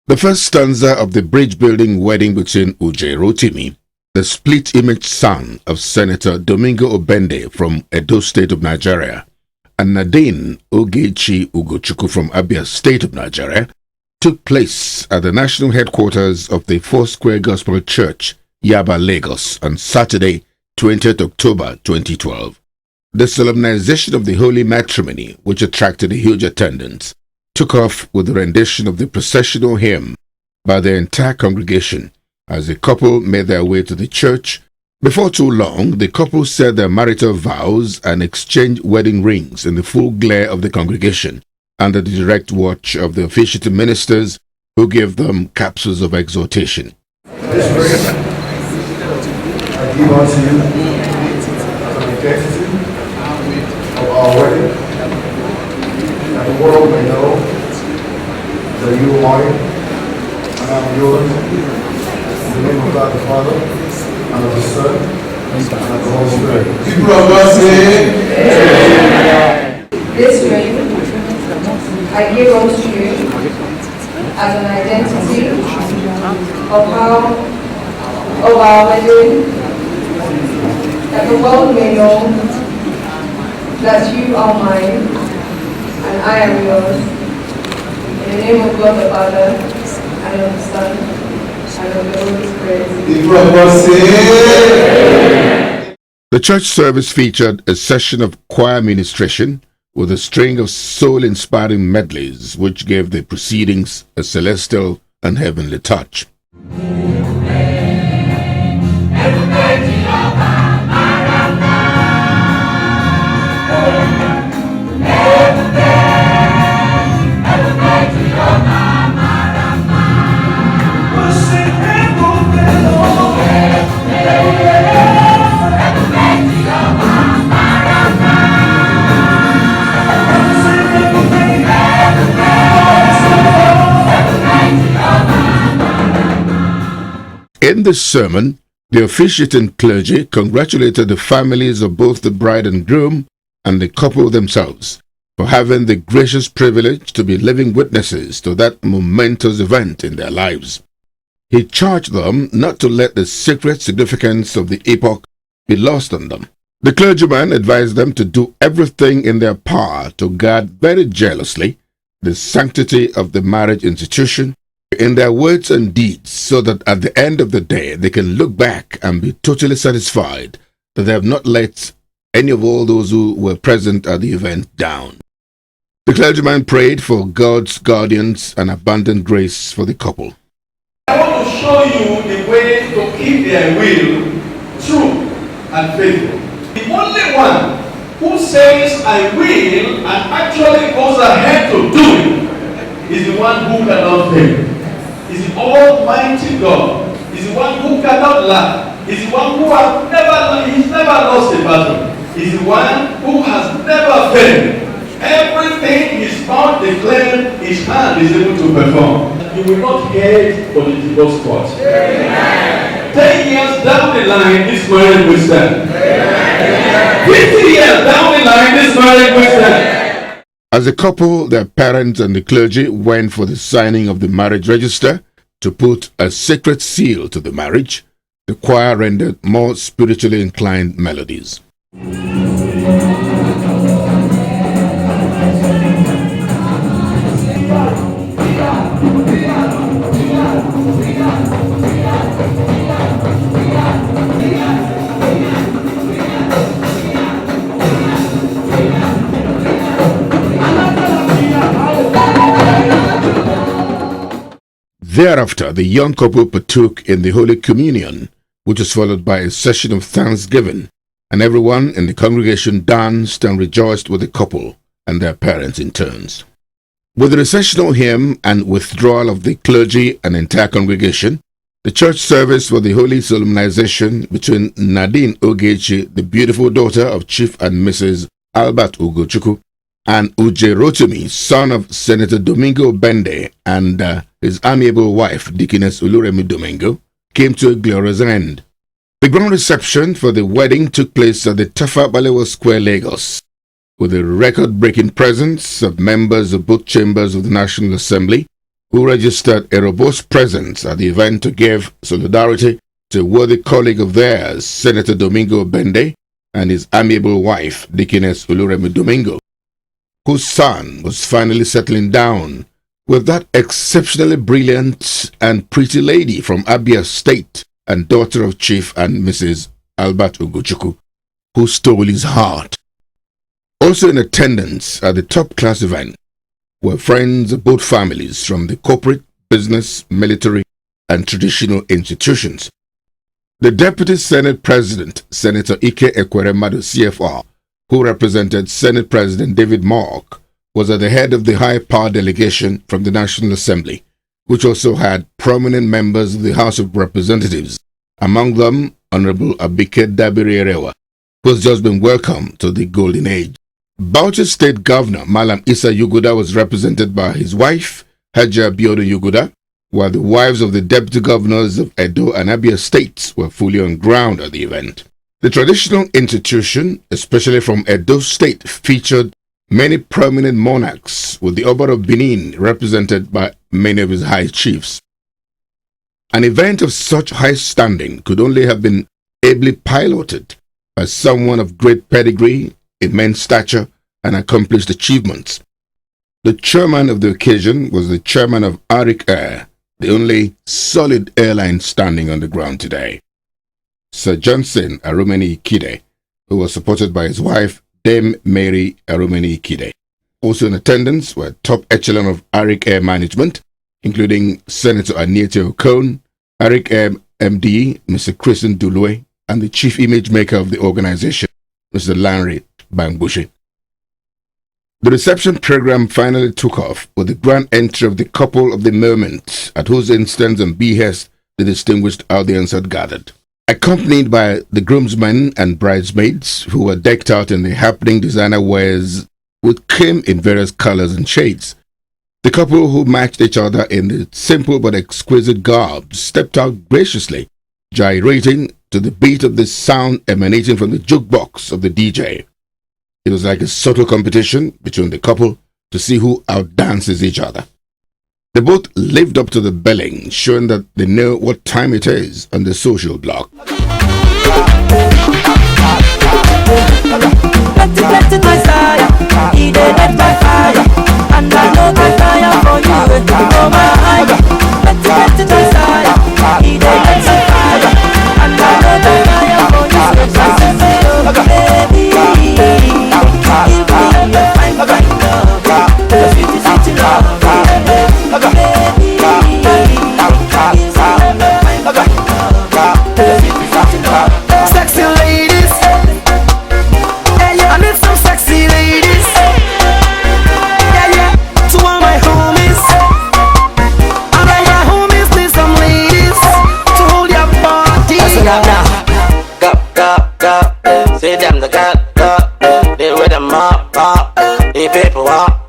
The first stanza of the bridge-building wedding between Ugochukwu, the split-image son of Senator Domingo Obende from Edo State of Nigeria, and Nadine Ugochukwu from Abia State of Nigeria, took place at the national headquarters of the Foursquare Gospel Church, Yaba, Lagos, on Saturday, 20th October 2012. The solemnization of the holy matrimony, which attracted a huge attendance, took off with the rendition of the processional hymn by the entire congregation as the couple made their way to the church. Before too long, the couple said their marital vows and exchanged wedding rings in the full glare of the congregation, under the direct watch of the officiating ministers, who gave them capsules of exhortation. This grace I give unto you as an identity of our wedding, that the world may know that you are mine and I am yours. In the name of God the Father, and of the Son, and of the Holy Spirit. People of God say, Amen. This ring I give unto you as an identity of our wedding, that the world may know that you are mine and I am yours. In the name of God the Father, and of the Son, and of the Holy Spirit. People of God say, The church service featured a session of choir ministration with a string of soul-inspiring medleys, which gave the proceedings a celestial and heavenly touch. In this sermon, the officiating clergy congratulated the families of both the bride and groom and the couple themselves for having the gracious privilege to be living witnesses to that momentous event in their lives. He charged them not to let the sacred significance of the epoch be lost on them. The clergyman advised them to do everything in their power to guard very jealously the sanctity of the marriage institution in their words and deeds, so that at the end of the day they can look back and be totally satisfied that they have not let any of all those who were present at the event down. The clergyman prayed for God's guardians and abundant grace for the couple. I want to show you the way to keep their will true and faithful. The only one who says I will and actually goes ahead to do it is the one who cannot fail. Is the Almighty God. Is the one who cannot lie. Is the one who has never lost a battle. Is the one who has never failed. Everything his mouth declared, his hand is able to perform. You will not head for the divorce court. 10 years down the line, this marriage will stand. 50 years down the line, this marriage will stand. As a couple, their parents and the clergy went for the signing of the marriage register to put a sacred seal to the marriage. The choir rendered more spiritually inclined melodies. Thereafter, the young couple partook in the Holy Communion, which was followed by a session of thanksgiving, and everyone in the congregation danced and rejoiced with the couple and their parents in turns. With the recessional hymn and withdrawal of the clergy and entire congregation, the church service for the holy solemnization between Nadine Ugochukwu, the beautiful daughter of Chief and Mrs. Albert Ugochukwu, and Ugochukwu, son of Senator Domingo Obende, and his amiable wife, Deaconess Oluremi Domingo, came to a glorious end. The grand reception for the wedding took place at the Tafa Balewa Square, Lagos, with a record-breaking presence of members of both chambers of the National Assembly, who registered a robust presence at the event to give solidarity to a worthy colleague of theirs, Senator Domingo Obende, and his amiable wife, Dickiness Oluremi Domingo, whose son was finally settling down with that exceptionally brilliant and pretty lady from Abia State and daughter of Chief and Mrs. Albert Ugochukwu, who stole his heart. Also in attendance at the top-class event were friends of both families from the corporate, business, military, and traditional institutions. The Deputy Senate President, Senator Ike Ekweremadu CFR, who represented Senate President David Mark, was at the head of the high-power delegation from the National Assembly, which also had prominent members of the House of Representatives, among them Honorable Abike Dabiri-Erewa, who has just been welcomed to the Golden Age. Bauchi State Governor Malam Issa Yuguda was represented by his wife, Haja Biodo Yuguda, while the wives of the deputy governors of Edo and Abia states were fully on ground at the event. The traditional institution, especially from Edo State, featured many prominent monarchs, with the Oba of Benin represented by many of his high chiefs. An event of such high standing could only have been ably piloted by someone of great pedigree, immense stature, and accomplished achievements. The chairman of the occasion was the chairman of Arik Air, the only solid airline standing on the ground today, Sir Johnson Arumeni Ikide, who was supported by his wife, Dame Mary Arumeni Ikide. Also in attendance were top echelon of Arik Air management, including Senator Aniete Okon, Arik Air MD, Mr. Christian Dulwe, and the chief image maker of the organization, Mr. Lanre Bangbushi. The reception program finally took off with the grand entry of the couple of the moment, at whose instance and behest the distinguished audience had gathered. Accompanied by the groomsmen and bridesmaids, who were decked out in the happening designer wares which came in various colors and shades. The couple, who matched each other in the simple but exquisite garbs, stepped out graciously, gyrating to the beat of the sound emanating from the jukebox of the DJ. It was like a subtle competition between the couple to see who outdances each other. They both lived up to the billing, showing that they know what time it is on the social block. Sexy ladies, yeah, I need some sexy ladies, yeah, to all my homies, and all my homies need some ladies to hold your body. Listen up now, go, say them the go, they with them up, the people up.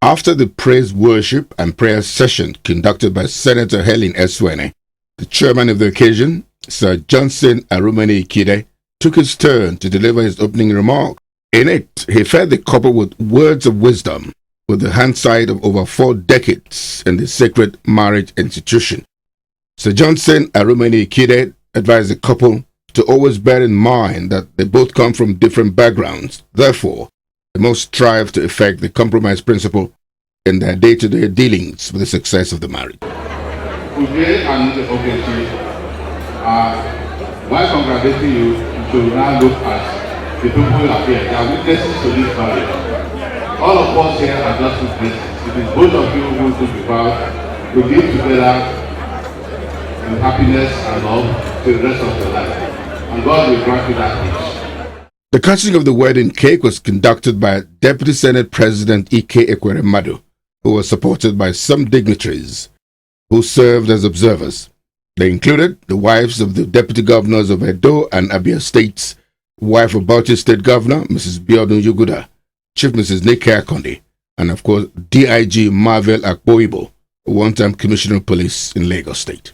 After the praise worship and prayer session conducted by Senator Helen Eswene, the chairman of the occasion, Sir Johnson Arumeni Ikide, took his turn to deliver his opening remark. In it, he fed the couple with words of wisdom, with the hindsight of over 4 decades in the sacred marriage institution. Sir Johnson Arumeni Ikide advised the couple to always bear in mind that they both come from different backgrounds. Therefore, they must strive to effect the compromise principle in their day-to-day dealings for the success of the marriage. Today and Ogechi, while congratulating you, you should now look at the people who are here. They are witnesses to this marriage. All of us here are just witnesses. It is both of you who should be proud to live together in happiness and love till the rest of your life. And God will grant you that peace. The cutting of the wedding cake was conducted by Deputy Senate President Ike Ekweremadu, who was supported by some dignitaries who served as observers. They included the wives of the deputy governors of Edo and Abia states, wife of Bauchi State Governor Mrs. Biodo Yuguda, Chief Mrs. Nike Akonde, and of course DIG Marvel Akboibo, a one-time Commissioner of Police in Lagos State.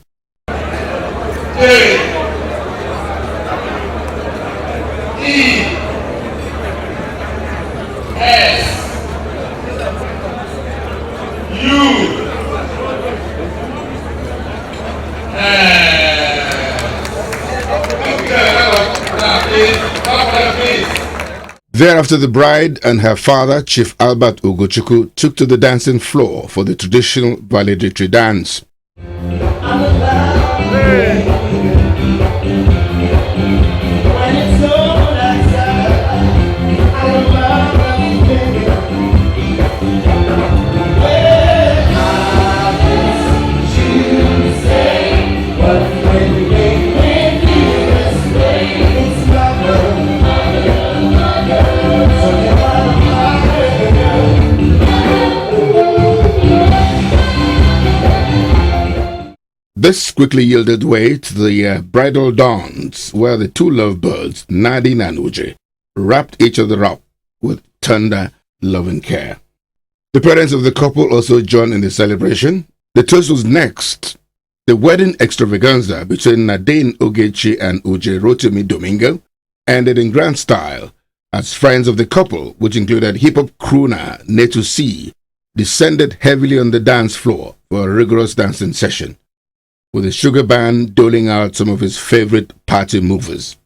E Thereafter, the bride and her father, Chief Albert Ugochukwu, took to the dancing floor for the traditional valedictory dance. This quickly yielded way to the bridal dance, where the two lovebirds, Nadine and Uche, wrapped each other up with tender, loving care. The parents of the couple also joined in the celebration. The toast was next. The wedding extravaganza between Nadine Ogechi and Uche Rotimi Domingo ended in grand style as friends of the couple, which included hip-hop crooner Netu C, descended heavily on the dance floor for a rigorous dancing session, with the sugar band doling out some of his favorite party movers.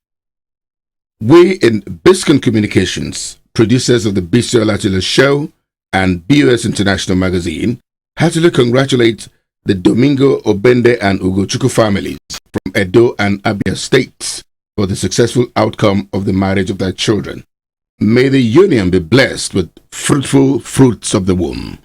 We in Biscon Communications, producers of the Bisi Olatilo show and BOS International magazine, heartily congratulate the Domingo Obende and Ugochukwu families from Edo and Abia states for the successful outcome of the marriage of their children. May the union be blessed with fruitful fruits of the womb.